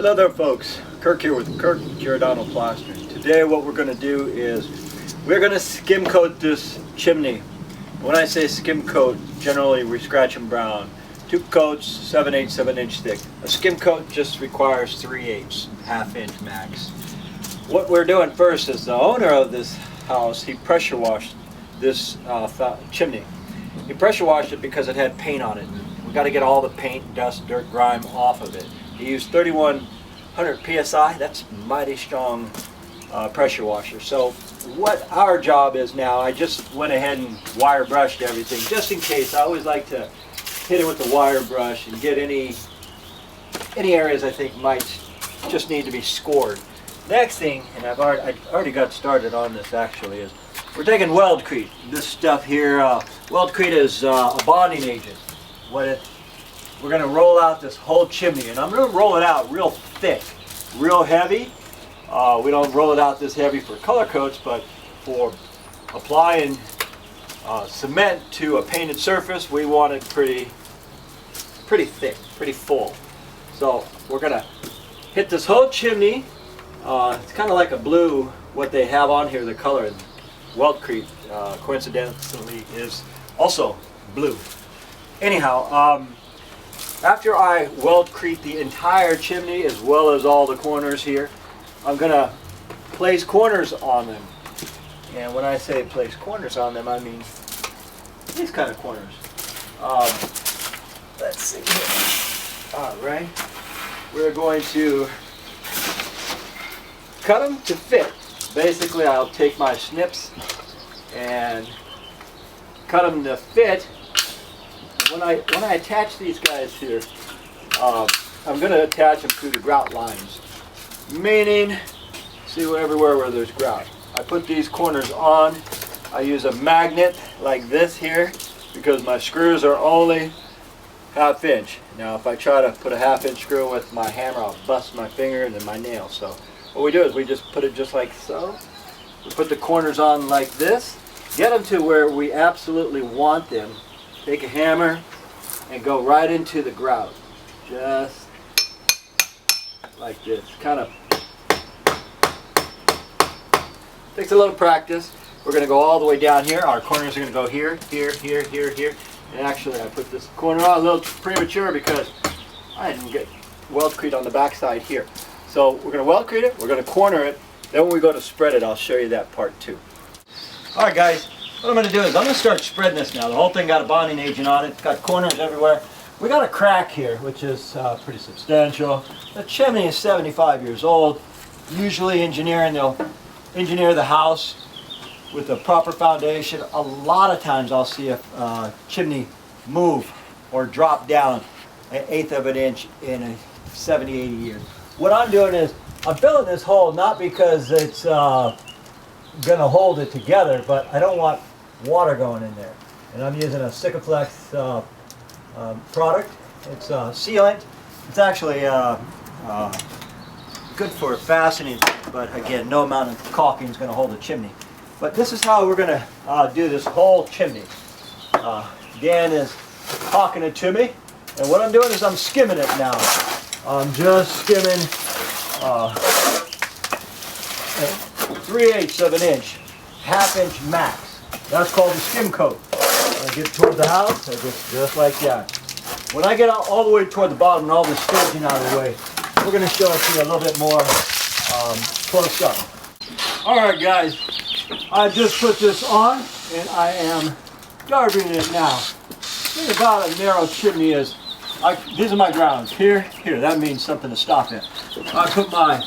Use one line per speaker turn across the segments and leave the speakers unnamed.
Hello there folks, Kirk here with Kirk Plastering. Today what we're going to do is we're going to skim coat this chimney. When I say skim coat, generally we scratch them brown. 2 coats, 7/8 inch thick. A skim coat just requires 3/8, ½ inch max. What we're doing first is the owner of this house, he pressure washed this chimney. He pressure washed it because it had paint on it. We got to get all the paint, dust, dirt, grime off of it. He used 3100 psi. That's mighty strong pressure washer. So what our job is now, I just went ahead and wire brushed everything just in case. I always like to hit it with the wire brush and get any areas I think might just need to be scored. Next thing, and I already got started on this actually, is we're taking Weldcrete. This stuff here, Weldcrete is a bonding agent. We're going to roll out this whole chimney, and I'm going to roll it out real thick, real heavy. We don't roll it out this heavy for color coats, but for applying cement to a painted surface, we want it pretty thick, pretty full. So we're going to hit this whole chimney. It's kind of like a blue, what they have on here, the color. Weldcrete, coincidentally, is also blue. Anyhow, after I Weldcrete the entire chimney as well as all the corners here, I'm going to place corners on them. And when I say place corners on them, I mean these kind of corners. Let's see here. Alright. We're going to cut them to fit. Basically, I'll take my snips and cut them to fit. When I attach these guys here, I'm going to attach them to the grout lines. Meaning, see everywhere where there's grout. I put these corners on. I use a magnet like this here because my screws are only ½ inch. Now if I try to put a ½ inch screw with my hammer, I'll bust my finger and then my nail. So what we do is we just put it just like so. We put the corners on like this. Get them to where we absolutely want them. Take a hammer and go right into the grout. Just like this. Kind of takes a little practice. We're going to go all the way down here. Our corners are going to go here, here, here, here, here. And actually I put this corner on a little premature because I didn't get Weldcrete on the back side here. So we're going to Weldcrete it, we're going to corner it. Then when we go to spread it, I'll show you that part too. Alright guys. What I'm going to do is I'm going to start spreading this now. The whole thing got a bonding agent on it. It's got corners everywhere. We got a crack here, which is pretty substantial. The chimney is 75 years old. Usually they'll engineer the house with a proper foundation. A lot of times I'll see a chimney move or drop down 1/8 of an inch in a 70, 80 years. What I'm doing is I'm filling this hole not because it's going to hold it together, but I don't want water going in there. And I'm using a Sikaflex product. It's sealant. It's actually good for fastening, but again, no amount of caulking is going to hold the chimney. But this is how we're going to do this whole chimney. Dan is caulking it to me, and what I'm doing is I'm skimming it now. I'm just skimming 3/8 of an inch, ½ inch max. That's called the skim coat. When I get toward the house, I just like that. When I get all the way toward the bottom and all the staging out of the way, we're going to show it to you a little bit more close up. Alright guys, I just put this on and I am garbing it now. The thing about a narrow chimney is, these are my grounds. Here, that means something to stop at. I put my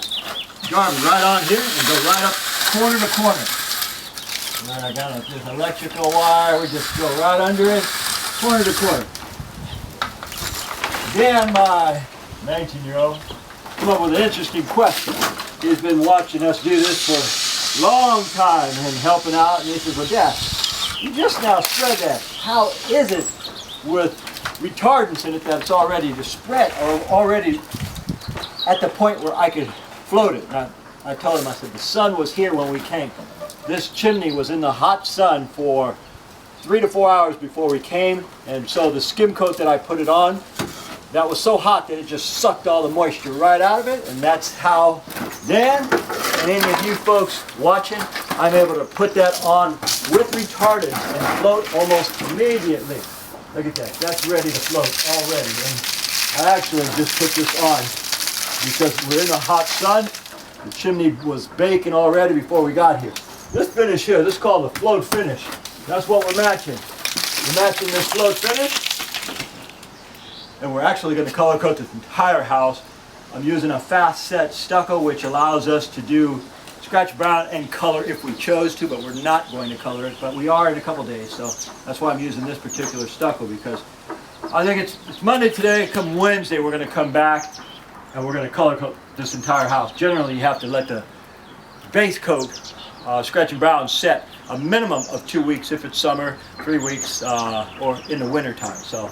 garment right on here and go right up corner to corner. And then I got this electrical wire, we just go right under it, corner to corner. Dan, my 19-year-old, came up with an interesting question. He's been watching us do this for a long time and helping out, and he says, well Dad, you just now spread that. How is it with retardants in it that's already to spread or already at the point where I could float it? And I told him, I said, the sun was here when we came. This chimney was in the hot sun for 3 to 4 hours before we came, and so the skim coat that I put it on that was so hot that it just sucked all the moisture right out of it, and that's how then, and any of you folks watching, I'm able to put that on with retardants and float almost immediately. Look at that, that's ready to float already. And I actually just put this on because we're in the hot sun. The chimney was baking already before we got here. This finish here, this is called the float finish. That's what we're matching. We're matching this float finish. And we're actually going to color coat this entire house. I'm using a fast set stucco, which allows us to do scratch brown and color if we chose to, but we're not going to color it, but we are in a couple days, so that's why I'm using this particular stucco, because I think it's Monday today. Come Wednesday we're going to come back and we're going to color coat this entire house. Generally you have to let the base coat scratch and brown set a minimum of 2 weeks if it's summer, 3 weeks or in the winter time. So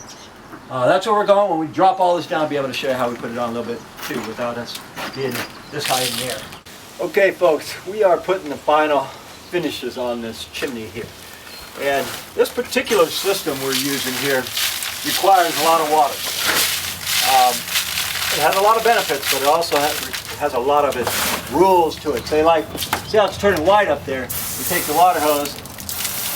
that's where we're going. When we drop all this down, I'll be able to show you how we put it on a little bit too without us being this high in the air. Okay folks, we are putting the final finishes on this chimney here. And this particular system we're using here requires a lot of water. It has a lot of benefits, but it also has a lot of rules to it. Say like, see how it's turning white up there? We take the water hose,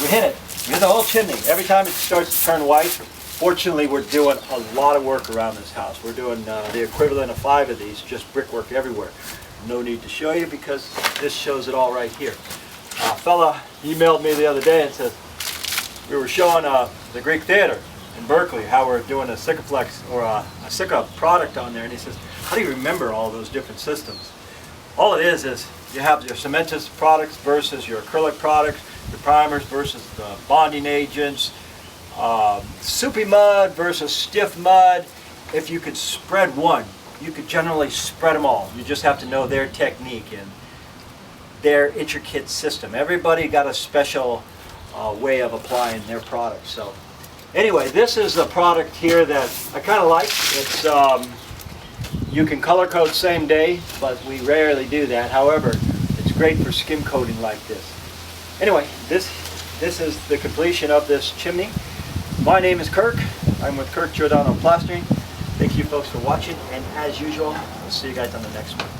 we hit it. We hit the whole chimney. Every time it starts to turn white, fortunately we're doing a lot of work around this house. We're doing the equivalent of 5 of these, just brickwork everywhere. No need to show you because this shows it all right here. A fella emailed me the other day and said, we were showing the Greek Theater in Berkeley, how we're doing a Sikaflex or a Sika product on there, and he says, how do you remember all those different systems? All it is you have your cementous products versus your acrylic products, your primers versus the bonding agents, soupy mud versus stiff mud. If you could spread one, you could generally spread them all. You just have to know their technique and their intricate system. Everybody got a special way of applying their product. So anyway, this is a product here that I kind of like. It's you can color coat same day, but we rarely do that. However, it's great for skim coating like this. Anyway, this is the completion of this chimney. My name is Kirk. I'm with Quikrete Plastering. Thank you folks for watching, and as usual, I'll see you guys on the next one.